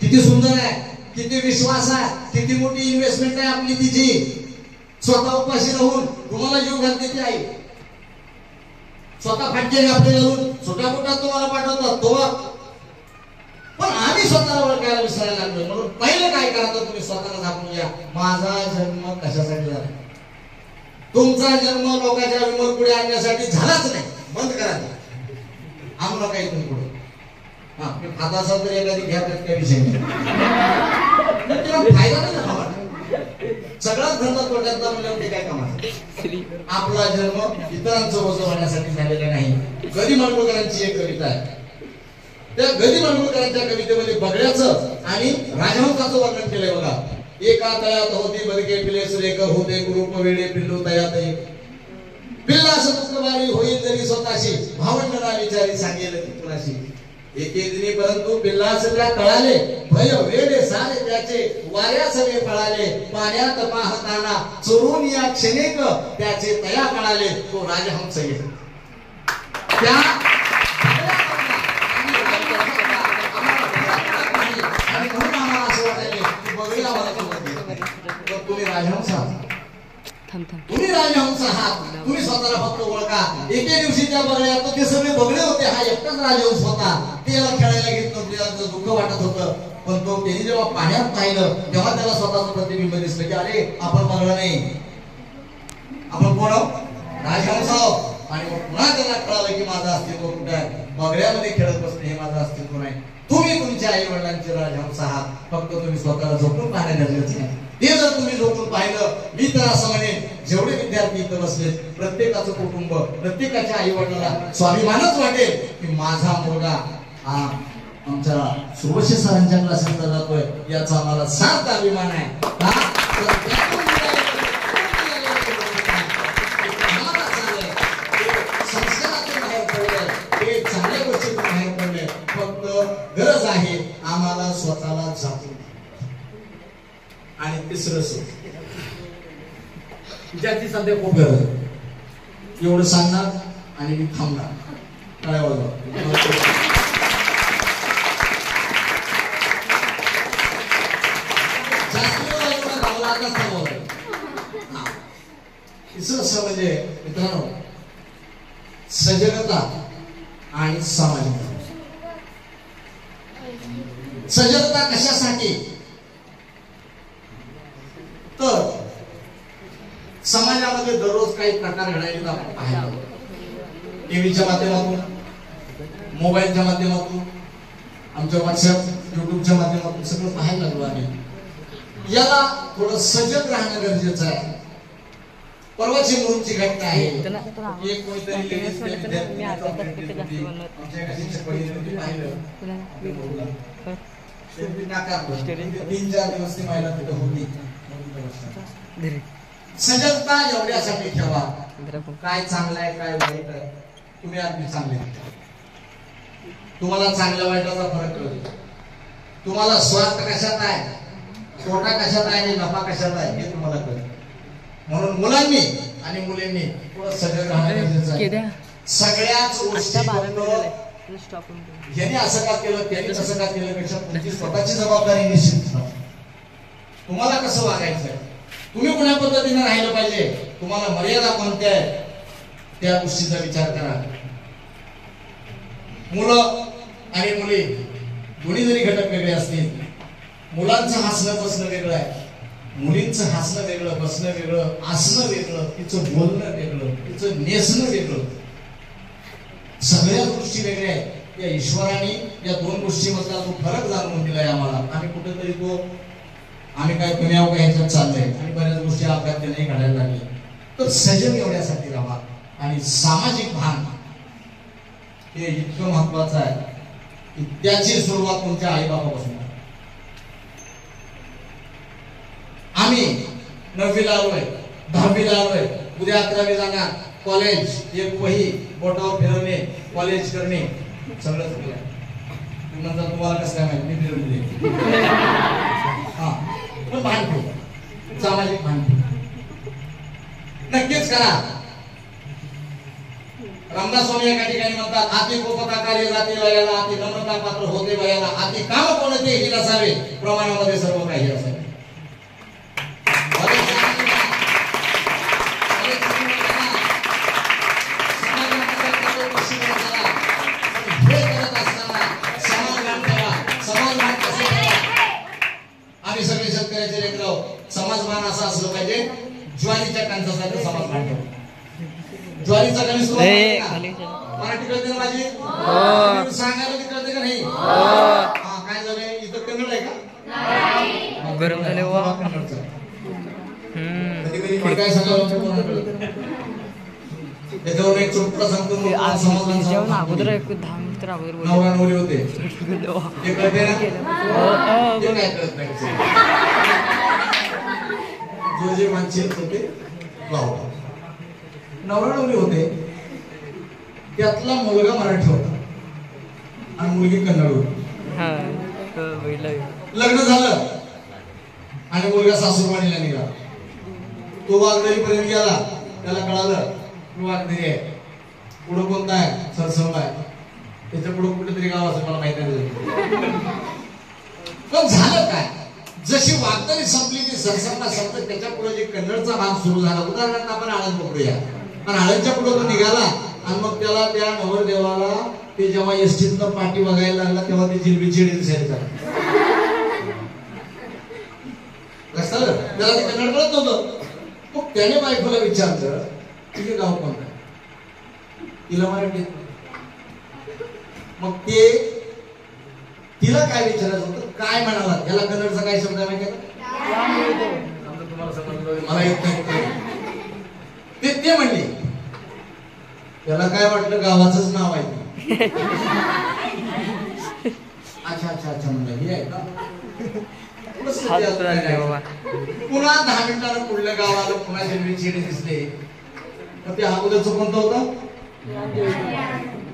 किती सुंदर आहे, किती विश्वास आहे, किती मोठी इन्व्हेस्टमेंट आहे आपली तिची. स्वतः उपाशी राहून तुम्हाला जीव घालते ती आई. स्वतः फाटके आपले घालून छोट्या मोठ्या तुम्हाला पाठवतात तो. पण आम्ही स्वतःला ओळखायला विसरायला लागलो. म्हणून पहिलं काय करा तर तुम्ही स्वतःला झाकून घ्या. माझा जन्म कशासाठी झाला? तुमचा जन्म लोकांच्या विमोर पुढे आणण्यासाठी झालाच नाही. बंद करा आम्हाला काही तुम्ही पुढे आता असाल तर एखादी घ्या काही विषय नाही, फायदा नाही झाला. सगळाच धंदा तोट्यातला म्हणजे ते काय कामाचं? आपला जन्म इतरांचं ओझं होण्यासाठी झालेला नाही. गदी मांडगुळकरांची एक कविता आहे. त्या गदी मांडगुळकरांच्या कवितेमध्ये बगड्याचं आणि राजहंसाचं वर्णन केलंय बघा. एका तळ्यात होती बदके पिले सुरेख होते कुरूप वेडे पिल्लू तयात पिल्लास दुःखवारी होईल जरी स्वतःशी भावंडना विचारी सांगेल कुणाशी. एके दिनी परंतु पिल्लास त्या कळाले भय वेडे सारे त्याचे वाऱ्या सवे पळाले. पाण्यात पाहताना चोरून या क्षणेक त्याचे तया कळाले. तो राजहंस येतो त्या राजहंस आहात, तुम्ही राजहंस आहात. तुम्ही स्वतःला फक्त ओळखा. एके दिवशी त्या बगड्यात ते सगळे बगडे होते, हा एकटाच राजहंस होता. त्याला खेळायला घेत नव्हते, त्याला दुःख वाटत होतं. पण तो त्यांनी जेव्हा पाण्यात पाहिलं तेव्हा त्याला स्वतःचं प्रतिबिंब दिसलं की अरे आपण बगळा नाही, आपण कोण आहोत, राजहंस आहोत. आणि मग पुन्हा त्याला कळालं की माझं अस्तित्व कुठे आहे, बगड्यामध्ये खेळत बसणे हे माझं अस्तित्व नाही. तुम्ही तुमच्या आई वडिलांचे राजहंस आहात, फक्त तुम्ही स्वतःला झोपून पाहणे गरजेचे आहे. ते जर तुम्ही झोपून पाहिलं, मी तर असं म्हणेन जेवढे विद्यार्थी इथं बसले प्रत्येकाचं कुटुंब, प्रत्येकाच्या आई वडिलांना स्वाभिमानच वाटेल की माझा मुलगा हा आमच्या सुरवशी सरांच्या क्लासेसला जातोय, याचा आम्हाला सार्थ अभिमान आहे. चांगल्या गोष्टी बाहेर पडले, फक्त गरज आहे आम्हाला स्वतःला जातो. आणि तिसरं ज्याची सध्या खूप गरज आहे एवढं सांगणार आणि मी थांबणार. काय तिसरं म्हणजे मित्रांनो सजगता आणि सामाजिकता. सजगता कशासाठी तर समाजामध्ये दररोज काही प्रकार घडायला आपण पाहायला, टीव्हीच्या माध्यमातून, मोबाईलच्या माध्यमातून, आमच्या व्हॉट्सअप युट्यूबच्या माध्यमातून सगळं पाहायला लागलो आम्ही. याला थोडं सजग राहणं गरजेचं आहे. परवाची मुलीची घटना आहे. एक कोणीतरी सजगता एवढ्यासाठी ठेवा, काय चांगलं आहे काय वाईट आहे तुम्ही अगदी चांगले, तुम्हाला चांगल्या वाईटाचा फरक कळतो, तुम्हाला स्वार्थ कशात आहे, तोटा कशात आहे आणि नफा कशात आहे हे तुम्हाला कळतं. म्हणून मुलांनी आणि मुलींनी थोडं सजग राहणं गरजेचं आहे. सगळ्याच गोष्टी यांनी असं का केलं त्यांनी तसं का केलं पेक्षा तुमची स्वतःची जबाबदारी निश्चित. तुम्हाला कसं वागायचंय, तुम्ही कुण्या पद्धतीने राहिलं पाहिजे, तुम्हाला मर्यादा कोणत्या आहेत त्या गोष्टीचा विचार करा. मुलं आणि मुली दोन्ही जरी घटक वेगळे असतील, मुलांचं हसणं बसणं वेगळं आहे, मुलींचं हसणं वेगळं, बसणं वेगळं, असणं वेगळं, तिचं बोलणं वेगळं, तिचं नेसणं वेगळं, सगळ्या गोष्टी वेगळ्या आहेत. या ईश्वराने या दोन गोष्टीमधला जो फरक जाणून दिलाय आम्हाला, आम्ही कुठेतरी तो आम्ही काय कमी आहो का ह्याच्यात चाललंय आणि बऱ्याच गोष्टी अपघात नाही घडायला लागल्या. तर सजग एवढ्यासाठी राहा. आणि सामाजिक भान हे इतकं महत्वाचं आहे की त्याची सुरुवात तुमच्या आई बापापासून. आम्ही 9वीला आलोय, 10वीला आलोय, उद्या 11वी जाणार, कॉलेज, एक वही बोटावर फिरवणे, कॉलेज करणे, सगळं चुकलं. नंतर तुम्हाला कसं काय माहिती मी फिरवले. हा पण भान ठेव, सामाजिक भान ठेव नक्कीच करा. रामदास स्वामी एका ठिकाणी म्हणतात, आती गोपता कार्य जाती वयाला, आती नम्रता पात्र होते वयाला, आती काम कोणतेही नसावे, प्रमाणामध्ये सर्व काही असावे. आम्ही सगळे शेतकऱ्याचे लेकर समाजभान असं असलं पाहिजे. ज्वारीच्या कणसासारखं समाजभान ठेव. ज्वारीचा कणीस मराठी कळते ना माझी, सांगायला ती कळते का नाही? काय झालंय इथं कन्नड आहे का? गरम झाले कधी कधी काय सांगावं त्याच्यावर एक छोटा सांगतो. अगोदर 10 मिनिट अगोदर नवरा नवरी होते ते कळते ना, काय कळत नाही. जो जे माणसे होते नवरा नवरी होते, त्यातला मुलगा मराठी होता आणि मुलगी कन्नड होती. लग्न झालं आणि मुलगा सासूरवाडीला निघाला. तो वागदरी पर्यंत गेला, त्याला कळालं वागदरी आहे, पुढं कोणता आहे सरसवला आहे, त्याच्या पुढे कुठेतरी गाव असं मला माहिती नाही. पण झालं काय, जशी वार्ताली संपली ती सरसरला संपत त्याच्या पुढे जे कन्नडचा भाग सुरू झाला. उदाहरणार्थ आपण आळंद पकडूया. पण आळंदच्या पुढे तो निघाला आणि मग त्याला त्या नवरदेवाला ते जेव्हा एसटीतनं पाठी बघायला लागला तेव्हा ते जिलबी चिडी दिसायला लक्षात त्याला ते कन्नड कळत नव्हतं. मग त्याने बायकोला विचारलं तुझे गाव कोणतं? तिला मराठी येत नाही. मग ते तिला काय विचारायचं होतं काय म्हणाला याला कन्नडचा काय शब्द माहिती आहे? तुम्हाला समजलं मला येत नाही ते म्हणले. त्याला काय वाटलं गावाचंच नाव आहे. अच्छा अच्छा अच्छा म्हणलं हे आहे का? पुन्हा 10 मिनिटानं पुढल्या गावाला पुन्हा जिलबी चिडी दिसले. मग ते अगोदरचं कोणतं होतं?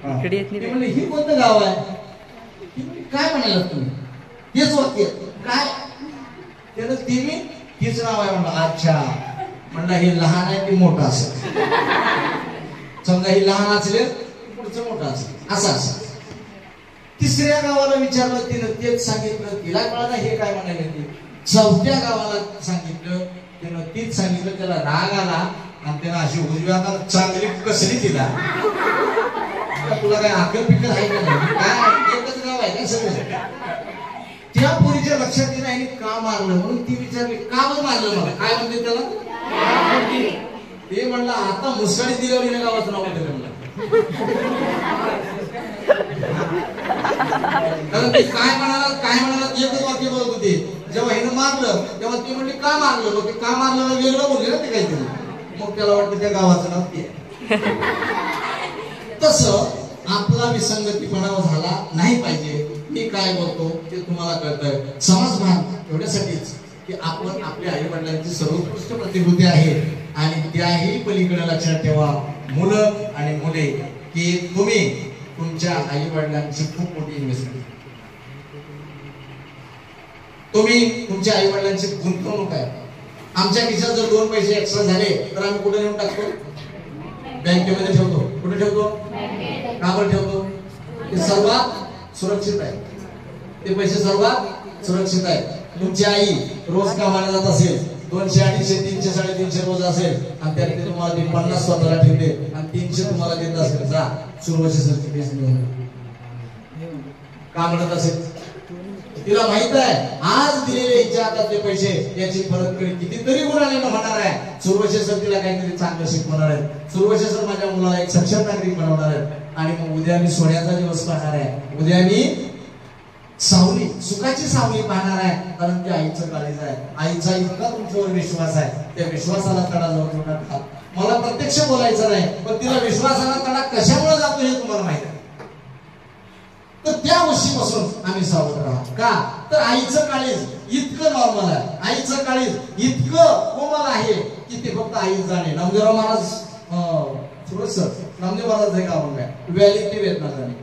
म्हणले ही कोणतं गाव आहे? काय म्हणाला तुम्ही? तेच वाक्य काय त्यानं तीच नाव आहे म्हणलं. अच्छा म्हणलं हे लहान आहे की मोठं असेल. समजा हे लहान असले पुढचं मोठं असेल असं असं. तिसऱ्या गावाला विचारलं तिनं तेच सांगितलं. तिला कळलं हे काय म्हणाले. चौथ्या गावाला सांगितलं तिनं तीच सांगितलं. त्याला राग आला आणि त्यानं अशी उजव्या हाताला चांगली कसली तिला. तुला काय अक्कल पिक्कल आहे का नाही? काय एकच गाव आहे का सगळं? त्या पोरीच्या लक्षात येईल आणि का मारलं म्हणून ती विचारली का बरं मारलं मला? काय म्हणते त्याला? ते म्हणलं आता मुसळी दिल्यावर हिने गावाचं नाव ठेवलं म्हणलं. काय म्हणाला एकच वाक्य बोलत होते. जेव्हा हिनं मारलं तेव्हा ती म्हणली का मारलं? मग ते का मारलं वेगळं बोलले ना ते काहीतरी. मग त्याला वाटतं त्या गावाचं नाव ते. तसं आपला विसंगतीपणा झाला नाही पाहिजे. मी काय बोलतो ते तुम्हाला कळतंय. समाजभान एवढ्यासाठीच की आपण आपल्या आई वडिलांची सर्वोत्कृष्ट प्रतिभूती आहे आणि त्याही पलीकडे लक्षात ठेवा मुलं आणि मुले की तुम्ही तुमच्या आई वडिलांची खूप मोठी इन्व्हेस्टमेंट. तुम्ही तुमच्या आई वडिलांची गुंतवणूक आहे. आमच्या खिशात जर 2 पैसे एक्स्ट्रा झाले तर आम्ही कुठे नेऊन टाकतो? बँकेमध्ये ठेवतो. कुठे ठेवतो? काबर ठेवतो? ते सर्वात सुरक्षित आहे. ते पैसे सर्वात सुरक्षित आहे. तुमची आई रोज कामाला जात असेल 200, 250, 300, 350 रोज असेल आणि त्यात तुम्हाला ते 50 स्वतःला ठेवते आणि 300 तुम्हाला देत असेल. जा सुरवशी सरची घेऊन का म्हणत असेल. तिला माहित आहे आज दिलेले हिच्या हातातले पैसे याची परतफेड कितीतरी गुणाने होणार आहे. सुरवशी सर तिला काहीतरी चांगलं शिकवणार आहे. सुरवशी सर माझ्या मुलाला एक सक्षम नागरिक बनवणार आहे आणि मग उद्या मी सोन्याचा दिवस पाहणार आहे. उद्या मी सावली सुखाची सावली पाहणार आहे. कारण ते आईचं काळीज आहे. आईचा इतका तुमच्यावर विश्वास आहे. त्या विश्वासाला तडा जाऊ नका. मला प्रत्यक्ष बोलायचं नाही पण तिला विश्वासाला तडा कशामुळे जातो हे तुम्हाला माहिती आहे. तर त्या गोष्टीपासून आम्ही सावध राहा. का तर आईचं काळीज इतकं नॉर्मल आहे. आईचं काळीज इतकं कोमल आहे की ते फक्त आईच जाणे. नामदेवराव महाराज नामदेव महाराज आहे का आपण काय व्हॅलिटी वेदना जाणे.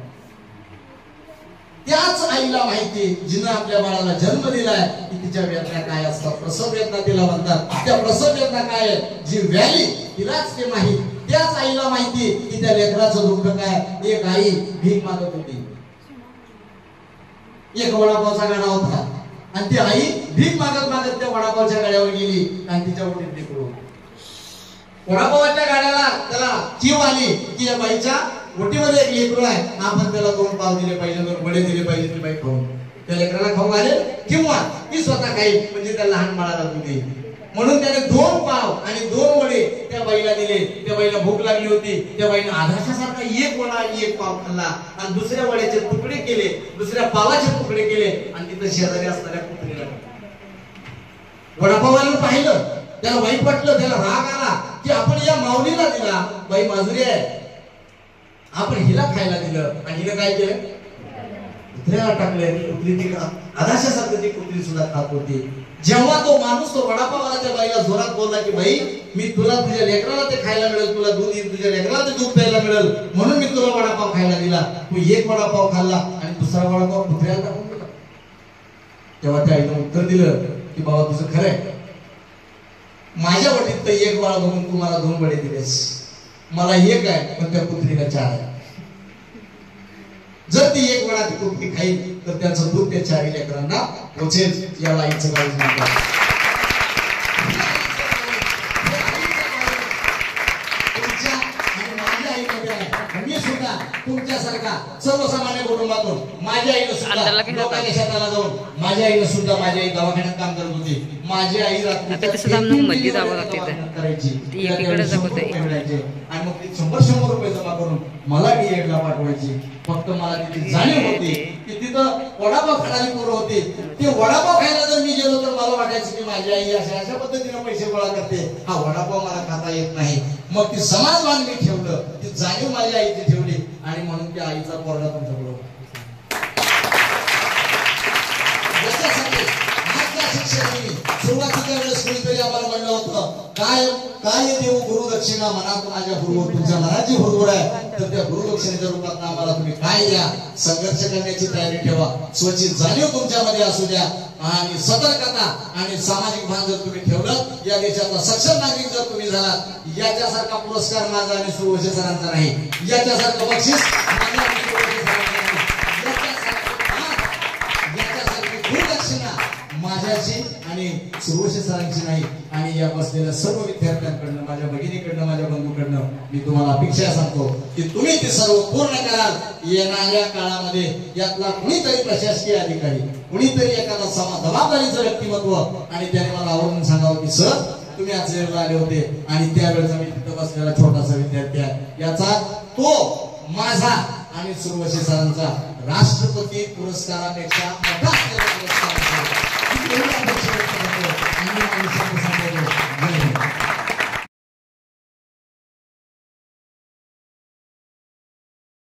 त्याच आईला माहिती जिनं आपल्या बाळाला जन्म दिलाय की तिच्या वेदना काय असतात. प्रसव वेदना तिला म्हणतात. त्या प्रसव वेदना काय आहेत जी व्हॅली तिलाच ते माहित. त्याच आईला माहिती की त्या लेकराचं दुःख काय. एक आई भीक मागत होती. एक वडापावचा गाडा होता आणि ती आई भीक मागत मागत त्या वडापावच्या गाड्यावर गेली आणि तिच्या ओटीत लेकरू. वडापावच्या गाड्याला त्याला जीव आली की या बाईच्या ओटीमध्ये एक लेकरू आहे. आपण त्याला 2 पाव दिले पाहिजे 2 वडे दिले पाहिजे. ती बाई खाऊन त्या लेकराला खाऊ घालेल किंवा ती स्वतः खाईल म्हणजे त्या लहान बाळाला दूध देईल. म्हणून त्याने 2 पाव आणि 2 वडे त्या बाईला दिले. त्या बाईला भूक लागली होती. त्या बाईने आधाशासारखा 1 वडा आणि 1 पाव खाल्ला आणि दुसऱ्या वड्याचे तुकडे केले दुसऱ्या पावाचे तुकडे केले आणि तिथं शेजारी असणाऱ्या कुत्रीला वडापावाला पाहिलं. त्याला वाईट वाटलं. त्याला राग आला की आपण या माऊलीला दिला. बाई माजुरी आहे आपण हिला खायला दिलं आणि हिला काय केलं कुत्र्याला टाकले. कुत्री ती आधाशासारखं ती कुत्री सुद्धा खात होती. जेव्हा तो माणूस तो वडापावाला त्या बाईला जोरात बोलला की बाई मी तुला तुझ्या लेकराला ते खायला मिळेल तुला दूध येईल तुझ्या लेकराला ते दूध प्यायला मिळेल म्हणून मी तुला वडापाव खायला दिला. तू 1 वडापाव खाल्ला आणि दुसरा वडापाव कुत्र्याला टाकून दिला. तेव्हा त्या आईनं उत्तर दिलं की बाबा तुझं खरंय. माझ्या वाटीत तर 1 वाळ बघून तू मला 2 वडे दिलेस. मला 1 आहे पण त्या कुत्रीला 4 आहे. जर ती एक वेळा ती कुठली खाईल तर त्याचं दूध त्या 4 लेकरांना पोचेल, या आईचं काळजी नका. मी सुद्धा तुमच्यासारखा सर्वसामान्य कुटुंबातून माझ्या आईनं सुद्धा लोकांच्या शेताला जाऊन माझ्या आईनं सुद्धा माझी आई दवाखान्यात काम करत होती. माझी आई मध्ये जावं लागते करायची ती एकीकडे जमत आहे आणि मग ती 100 रुपये जमा करून मला डीएडला पाठवायची. फक्त मला तिथे जाणीव होती की तिथं वडापाव खाणारी पोरं होती. ते वडापाव खायला जर मी गेलो तर मला वाटायचं की माझी आई अशा पद्धतीने पैसे गोळा करते, हा वडापाव मला खाता येत नाही. मग ती समाजभान मी ठेवलं, ती जाणीव माझ्या आईची ठेवली आणि म्हणून त्या आईचा कोरडा पण ठेवलो. सुरुवातीच्या वेळेस कोणीतरी आम्हाला म्हणलं होतं काय काय देऊ गुरुदक्षिणा मनात माझ्या गुरु तुमच्या मनाची हुरहुर आहे तर त्या गुरुदक्षिणेच्या रूपात आम्हाला तुम्ही काय द्या. संघर्ष करण्याची तयारी ठेवा, स्वतःची जाणीव तुमच्यामध्ये असू द्या आणि सतर्कता आणि सामाजिक भान जर तुम्ही ठेवलं, या देशाचा सक्षम नागरिक जर तुम्ही झालात, याच्यासारखा पुरस्कार माझा आणि सुरवशे सरांचा नाही, याच्यासारखं बक्षीस माझ्याची आणि सुरवशे सरांची नाही. आणि या बसलेल्या सर्व विद्यार्थ्यांकडनं, माझ्या भगिनीकडनं, माझ्या बंधूकडनं मी तुम्हाला अपेक्षा सांगतो की तुम्ही ते सर्व पूर्ण कराल. येणाऱ्या काळामध्ये यातला कुणीतरी प्रशासकीय अधिकारी, कुणीतरी एखादा जबाबदारीचं व्यक्तिमत्व आणि त्याने मला आवडून सांगावं की सर तुम्ही आज जेवला आले होते आणि त्यावेळेचा मी तिथं बसलेला छोटासा विद्यार्थी आहे. याचा तो माझा आणि सुरवशे सरांचा राष्ट्रपती पुरस्कारापेक्षा मोठा पुरस्कार